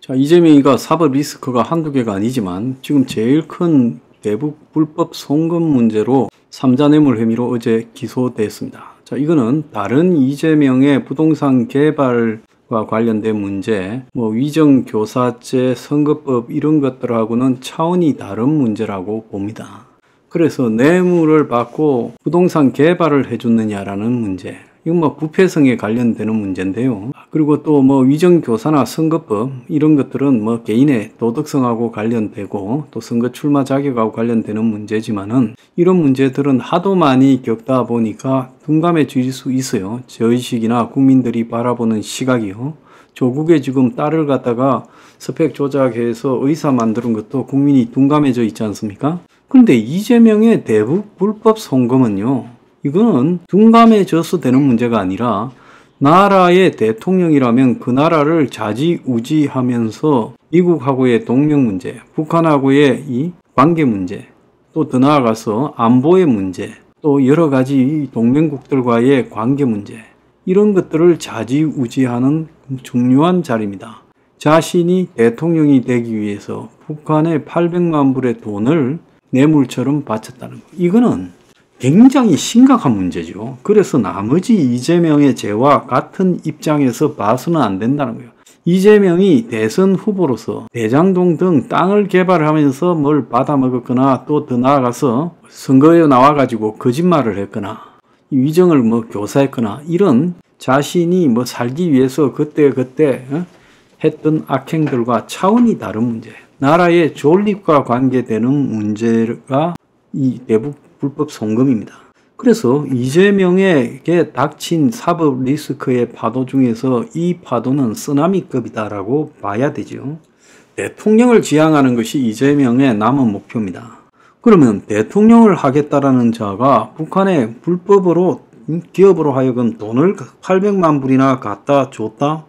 자, 이재명이가 사법 리스크가 한두 개가 아니지만 지금 제일 큰 대북 불법 송금 문제로 삼자 뇌물 혐의로 어제 기소됐습니다. 자, 이거는 다른 이재명의 부동산 개발과 관련된 문제, 위정교사제, 선거법 이런 것들하고는 차원이 다른 문제라고 봅니다. 그래서 뇌물을 받고 부동산 개발을 해줬느냐라는 문제, 이건 부패성에 관련되는 문제인데요. 그리고 또 위정교사나 선거법 이런 것들은 개인의 도덕성하고 관련되고 또 선거 출마 자격하고 관련되는 문제지만은 이런 문제들은 하도 많이 겪다 보니까 둔감해질 수 있어요. 저의식이나 국민들이 바라보는 시각이요. 조국의 지금 딸을 갖다가 스펙 조작해서 의사 만드는 것도 국민이 둔감해져 있지 않습니까? 그런데 이재명의 대북 불법 송금은요, 이거는 둔감해져서 되는 문제가 아니라 나라의 대통령이라면 그 나라를 좌지우지하면서 미국하고의 동맹 문제, 북한하고의 이 관계 문제, 또 더 나아가서 안보의 문제, 또 여러 가지 동맹국들과의 관계 문제, 이런 것들을 좌지우지하는 중요한 자리입니다. 자신이 대통령이 되기 위해서 북한에 800만 불의 돈을 뇌물처럼 바쳤다는 거, 이거는 굉장히 심각한 문제죠. 그래서 나머지 이재명의 죄와 같은 입장에서 봐서는 안 된다는 거예요. 이재명이 대선 후보로서 대장동 등 땅을 개발하면서 뭘 받아먹었거나 또 더 나아가서 선거에 나와가지고 거짓말을 했거나 위정을 교사했거나 이런 자신이 살기 위해서 그때 했던 악행들과 차원이 다른 문제, 나라의 존립과 관계되는 문제가 이 대북 불법 송금입니다. 그래서 이재명에게 닥친 사법 리스크의 파도 중에서 이 파도는 쓰나미급이다라고 봐야 되죠. 대통령을 지향하는 것이 이재명의 남은 목표입니다. 그러면 대통령을 하겠다라는 자가 북한에 불법으로 기업으로 하여금 돈을 800만 불이나 갖다 줬다?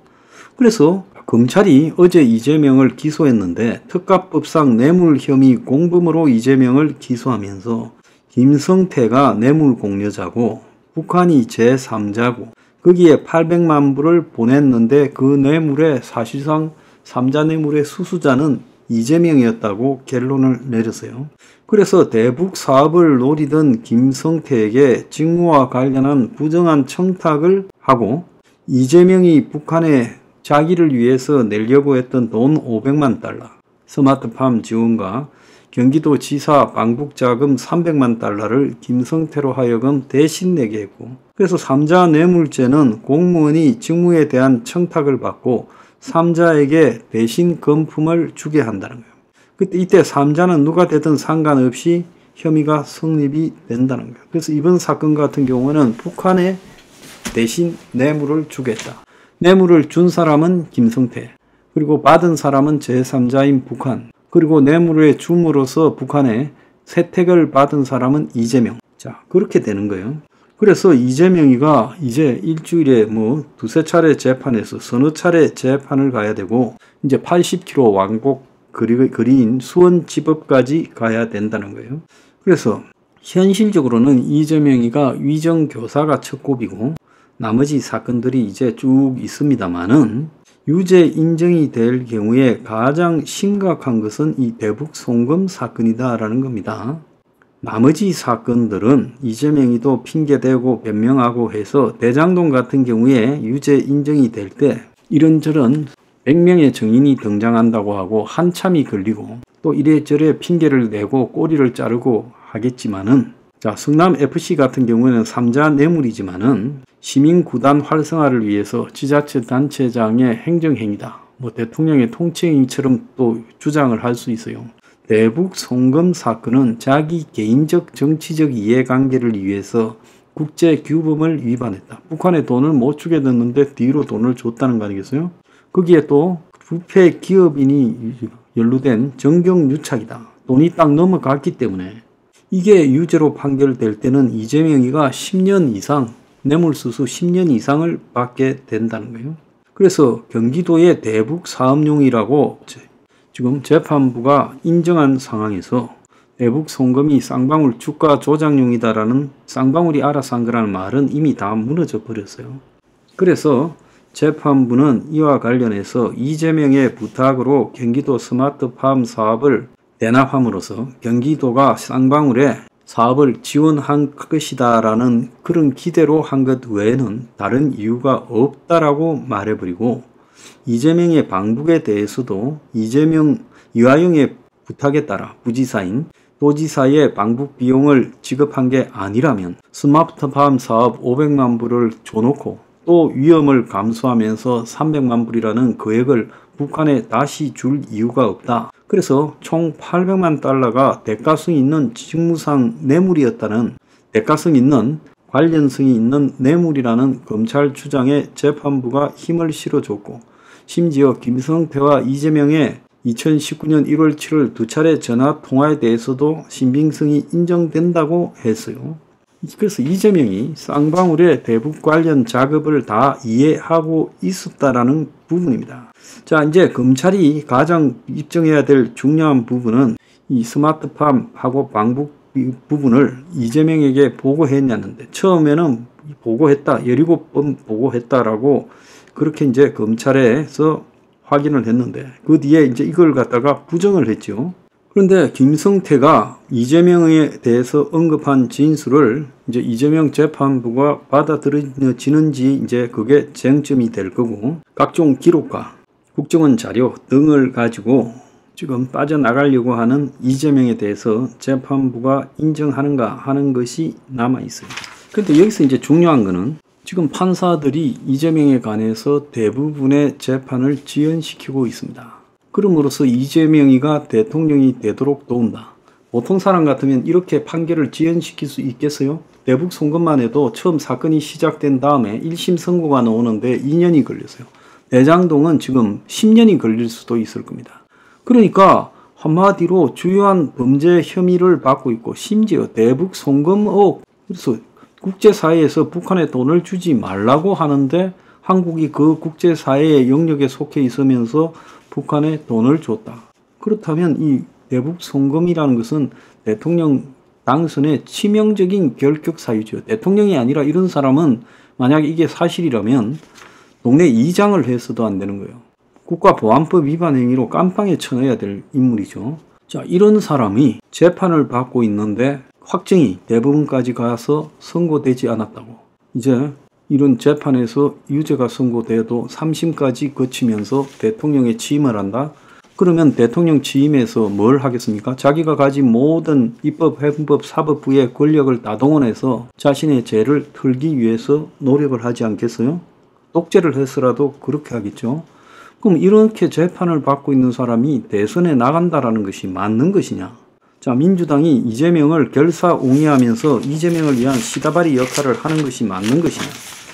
그래서 검찰이 어제 이재명을 기소했는데 특가법상 뇌물 혐의 공범으로 이재명을 기소하면서 김성태가 뇌물 공여자고 북한이 제3자고 거기에 800만 불을 보냈는데 그 뇌물의 사실상 3자 뇌물의 수수자는 이재명이었다고 결론을 내렸어요. 그래서 대북 사업을 노리던 김성태에게 직무와 관련한 부정한 청탁을 하고 이재명이 북한에 자기를 위해서 내려고 했던 돈 500만 달러, 스마트팜 지원과 경기도지사 방북자금 300만 달러를 김성태로 하여금 대신 내게 했고, 그래서 3자 뇌물죄는 공무원이 직무에 대한 청탁을 받고 3자에게 대신 금품을 주게 한다는 거예요. 이때 3자는 누가 되든 상관없이 혐의가 성립이 된다는 거예요. 그래서 이번 사건 같은 경우는 북한에 대신 뇌물을 주겠다. 뇌물을 준 사람은 김성태, 그리고 받은 사람은 제3자인 북한, 그리고 뇌물의 줌으로써 북한에 세택을 받은 사람은 이재명. 자, 그렇게 되는 거예요. 그래서 이재명이가 이제 일주일에 두세 차례 재판에서 서너 차례 재판을 가야 되고, 이제 80km 왕복 거리인 수원지법까지 가야 된다는 거예요. 그래서 현실적으로는 이재명이가 위정교사가 첫 곱이고, 나머지 사건들이 이제 쭉 있습니다만은, 유죄 인정이 될 경우에 가장 심각한 것은 이 대북 송금 사건이다라는 겁니다. 나머지 사건들은 이재명이도 핑계대고 변명하고 해서 대장동 같은 경우에 유죄 인정이 될 때 이런저런 100명의 증인이 등장한다고 하고 한참이 걸리고 또 이래저래 핑계를 내고 꼬리를 자르고 하겠지만은, 자, 성남FC 같은 경우에는 3자 뇌물이지만은 시민구단 활성화를 위해서 지자체 단체장의 행정행위다, 대통령의 통치행위처럼 또 주장을 할 수 있어요. 대북 송금 사건은 자기 개인적 정치적 이해관계를 위해서 국제규범을 위반했다. 북한에 돈을 못 주게 됐는데 뒤로 돈을 줬다는 거 아니겠어요? 거기에 또 부패 기업인이 연루된 정경유착이다. 돈이 딱 넘어갔기 때문에 이게 유죄로 판결될 때는 이재명이가 10년 이상, 뇌물수수 10년 이상을 받게 된다는 거예요. 그래서 경기도의 대북 사업용이라고 지금 재판부가 인정한 상황에서 대북 송금이 쌍방울 주가 조작용이다라는, 쌍방울이 알아서 한 거라는 말은 이미 다 무너져 버렸어요. 그래서 재판부는 이와 관련해서 이재명의 부탁으로 경기도 스마트팜 사업을 대납함으로써 경기도가 쌍방울에 사업을 지원한 것이다라는 그런 기대로 한 것 외에는 다른 이유가 없다라고 말해버리고, 이재명의 방북에 대해서도 이화영의 부탁에 따라 부지사인 도지사의 방북 비용을 지급한 게 아니라면 스마트팜 사업 500만 불을 줘놓고 또 위험을 감수하면서 300만 불이라는 금액을 북한에 다시 줄 이유가 없다. 그래서 총 800만 달러가 대가성 있는 직무상 뇌물이었다는, 대가성 있는 관련성이 있는 뇌물이라는 검찰 주장에 재판부가 힘을 실어줬고, 심지어 김성태와 이재명의 2019년 1월 7일 두 차례 전화 통화에 대해서도 신빙성이 인정된다고 했어요. 그래서 이재명이 쌍방울의 대북 관련 작업을 다 이해하고 있었다라는 부분입니다. 자, 이제 검찰이 가장 입증해야 될 중요한 부분은 이 스마트팜하고 방북 부분을 이재명에게 보고했냐는데, 처음에는 보고했다, 17번 보고했다라고 그렇게 이제 검찰에서 확인을 했는데, 그 뒤에 이제 이걸 갖다가 부정을 했죠. 그런데 김성태가 이재명에 대해서 언급한 진술을 이제 이재명 재판부가 받아들여지는지 이제 그게 쟁점이 될 거고, 각종 기록과 국정원 자료 등을 가지고 지금 빠져나가려고 하는 이재명에 대해서 재판부가 인정하는가 하는 것이 남아 있어요. 그런데 여기서 이제 중요한 거는 지금 판사들이 이재명에 관해서 대부분의 재판을 지연시키고 있습니다. 그럼으로써 이재명이가 대통령이 되도록 도운다. 보통 사람 같으면 이렇게 판결을 지연시킬 수 있겠어요? 대북 송금만 해도 처음 사건이 시작된 다음에 1심 선고가 나오는데 2년이 걸렸어요. 대장동은 지금 10년이 걸릴 수도 있을 겁니다. 그러니까 한마디로 주요한 범죄 혐의를 받고 있고, 심지어 대북 송금 의혹, 그래서 국제사회에서 북한에 돈을 주지 말라고 하는데 한국이 그 국제사회의 영역에 속해 있으면서 북한에 돈을 줬다. 그렇다면 이 대북 송금이라는 것은 대통령 당선의 치명적인 결격 사유죠. 대통령이 아니라 이런 사람은 만약에 이게 사실이라면 동네 이장을 해서도 안 되는 거예요. 국가보안법 위반 행위로 깜빵에 쳐넣어야 될 인물이죠. 자, 이런 사람이 재판을 받고 있는데 확정이 대법원까지 가서 선고되지 않았다고. 이제 이런 재판에서 유죄가 선고돼도 3심까지 거치면서 대통령에 취임을 한다? 그러면 대통령 취임해서 뭘 하겠습니까? 자기가 가진 모든 입법, 행법, 사법부의 권력을 다 동원해서 자신의 죄를 털기 위해서 노력을 하지 않겠어요? 독재를 해서라도 그렇게 하겠죠. 그럼 이렇게 재판을 받고 있는 사람이 대선에 나간다라는 것이 맞는 것이냐? 자, 민주당이 이재명을 결사옹위하면서 이재명을 위한 시다바리 역할을 하는 것이 맞는 것이냐?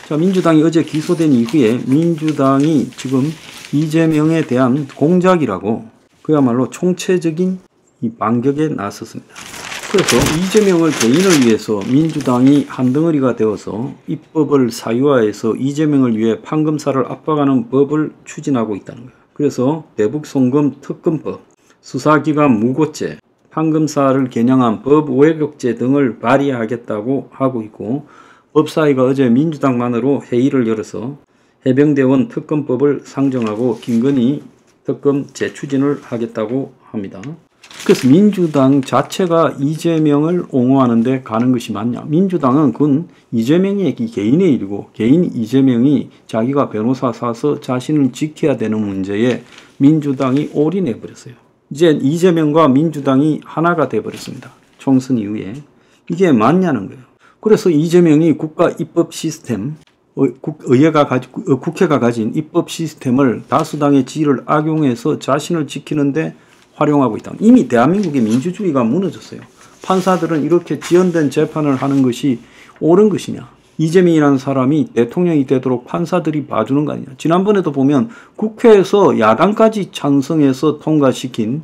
자, 민주당이 어제 기소된 이후에 민주당이 지금 이재명에 대한 공작이라고 그야말로 총체적인 이 반격에 나섰습니다. 그래서 이재명을 개인을 위해서 민주당이 한덩어리가 되어서 입법을 사유화해서 이재명을 위해 판검사를 압박하는 법을 추진하고 있다는 거예요. 그래서 대북송금 특검법, 수사기관 무고죄, 판검사를 겨냥한 법 왜곡죄 등을 발의하겠다고 하고 있고, 법사위가 어제 민주당만으로 회의를 열어서 해병대원 특검법을 상정하고 김건희 특검 재추진을 하겠다고 합니다. 그래서 민주당 자체가 이재명을 옹호하는데 가는 것이 맞냐? 민주당은 그건 이재명의 개인의 일이고, 개인 이재명이 자기가 변호사 사서 자신을 지켜야 되는 문제에 민주당이 올인해버렸어요. 이제 이재명과 민주당이 하나가 돼버렸습니다. 총선 이후에. 이게 맞냐는 거예요. 그래서 이재명이 국가 입법 시스템, 국회가 가진 입법 시스템을 다수당의 지위를 악용해서 자신을 지키는데 활용하고 있다. 이미 대한민국의 민주주의가 무너졌어요. 판사들은 이렇게 지연된 재판을 하는 것이 옳은 것이냐? 이재명이라는 사람이 대통령이 되도록 판사들이 봐주는 거 아니냐? 지난번에도 보면 국회에서 야당까지 찬성해서 통과시킨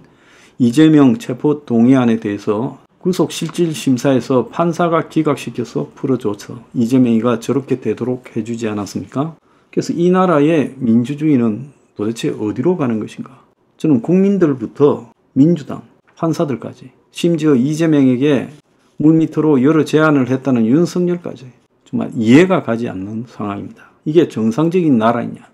이재명 체포 동의안에 대해서 구속실질심사에서 판사가 기각시켜서 풀어줘서 이재명이가 저렇게 되도록 해주지 않았습니까? 그래서 이 나라의 민주주의는 도대체 어디로 가는 것인가? 저는 국민들부터 민주당, 판사들까지, 심지어 이재명에게 물밑으로 여러 제안을 했다는 윤석열까지 정말 이해가 가지 않는 상황입니다. 이게 정상적인 나라이냐?